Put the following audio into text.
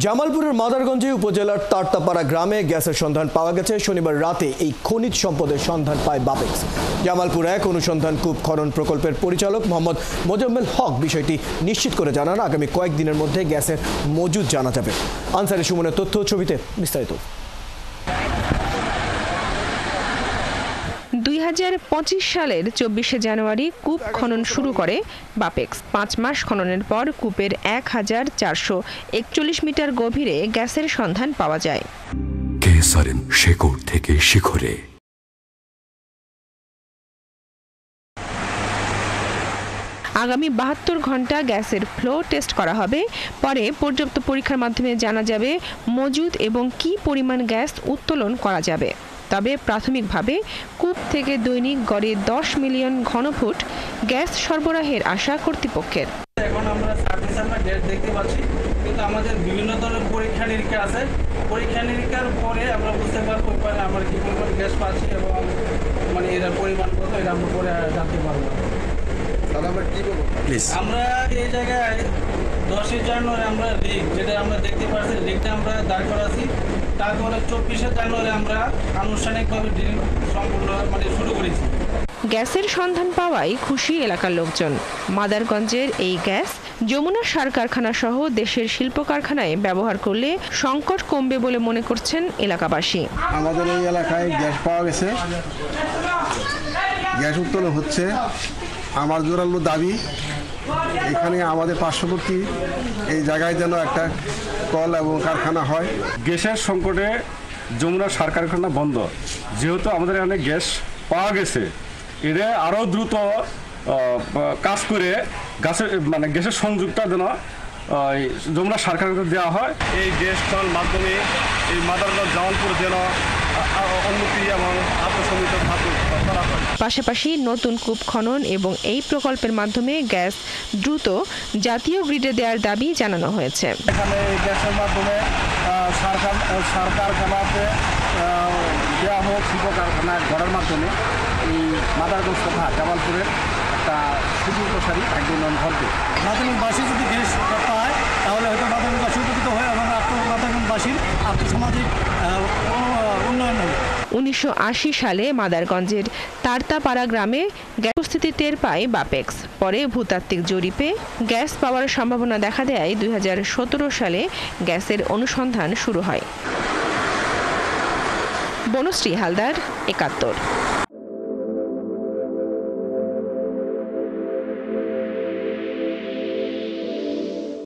জামালপুরের মাদারগঞ্জে উপজেলার তারতাপাড়া গ্রামে গ্যাসের সন্ধান পাওয়া গেছে। শনিবার রাতে এই খনিজ সম্পদের সন্ধান পায় বাপেক্স। জামালপুর 1 অনুসন্ধান কূপ খনন প্রকল্পের পরিচালক মোহাম্মদ মোজাম্মেল হক বিষয়টি নিশ্চিত করে জানান, আগামী কয়েকদিনের মধ্যে গ্যাসের মজুদ জানা যাবে। আনসারি সুমনের তথ্য ছবিতে বিস্তারিত। 2025 সালের 24শে জানুয়ারি কূপ খনন শুরু করে বাপেক্স। 5 মাস খননের পর কূপের 1441 মিটার গভীরে গ্যাসের সন্ধান পাওয়া যায়। কেসারেন শেকড় থেকে শিখরে। আগামী 72 ঘন্টা গ্যাসের ফ্লো টেস্ট করা হবে। পরে পর্যাপ্ত পরীক্ষার মাধ্যমে জানা যাবে মজুদ এবং কী পরিমাণ গ্যাস উত্তোলন করা যাবে। তবে প্রাথমিকভাবে কূপ থেকে দৈনিক গড়ে 10 মিলিয়ন ঘনফুট গ্যাস সরবরাহের আশা কর্তৃপক্ষের। এখন আমরা সার্ভিস আমরা গ্যাস দেখতে পাচ্ছি, কিন্তু আমাদের বিভিন্ন ধরনের পরীক্ষা নিরীক্ষা আছে। পরীক্ষা নিরীক্ষার পরে আমরা বুঝতে পারবো আমরা কি পরিমাণ গ্যাস পাচ্ছি এবং এর পরিমাণ কত, এটা আমরা পরে জানতে পারবো। আমরা এই জায়গায় 10 জানুয়ারি আমরা রিগ, যেটা আমরা দেখতে পাচ্ছি, রিগটা আমরা দাঁড় করাছি। তারপরে 24শে জানুয়ারি আমরা আনুষ্ঠানিকভাবে ড্রিল সম্পূর্ণ শুরু করেছি। গ্যাসের সন্ধান পাওয়ায় খুশি এলাকার লোকজন। মাদারগঞ্জের এই গ্যাস যমুনা সার কারখানা সহ দেশের শিল্প কারখানায় ব্যবহার করলে সংকট কমবে বলে মনে করছেন এলাকাবাসী। আমাদের এই এলাকায় গ্যাস পাওয়া গেছে, গ্যাস উত্তোলন হচ্ছে। আমার জোরালো দাবি, এখানে আমাদের পার্শ্ববর্তী এই জায়গায় যেন একটা কল এবং কারখানা হয়। গ্যাসের সংকটে যমুনা সার কারখানা বন্ধ, যেহেতু আমাদের এখানে গ্যাস পাওয়া গেছে, এটা আরও দ্রুত কাজ করে গ্যাসের সংযোগটা যেন যমুনা সার কারখানা দেওয়া হয়। এই গ্যাস কল মাধ্যমে এই মাদারগঞ্জ জামালপুর যেন উন্নতি এবং আত্মসমিত করা হয়। পাশাপাশি নতুন কূপ খনন এবং এই প্রকল্পের মাধ্যমে গ্যাস দ্রুত জাতীয় গ্রিডে দেওয়ার দাবি জানানো হয়েছে। এখানে এই গ্যাসের মাধ্যমে সার কারখানাতে দেওয়া হোক, শিল্প কারখানা গড়ার মাধ্যমে এই মাদারগঞ্জ তথা জামালপুরের একটা সুদূর প্রসারী একজন ঘটবে। মাদারগঞ্জবাসী যদি গ্যাস পায় তাহলে হয়তো মাদারগঞ্জবাসী উপকৃত হয় এবং মাদারগঞ্জবাসীর আর্থসামাজিক উন্নয়ন হবে। 1980 সালে মাদারগঞ্জের তারতাপাড়া গ্রামে গ্যাস উপস্থিতি টের পায় বাপেক্স। পরে ভূতাত্ত্বিক জরিপে গ্যাস পাওয়ার সম্ভাবনা দেখা দেয়। 2017 সালে গ্যাসের অনুসন্ধান শুরু হয়। বনশ্রী হালদার, 71।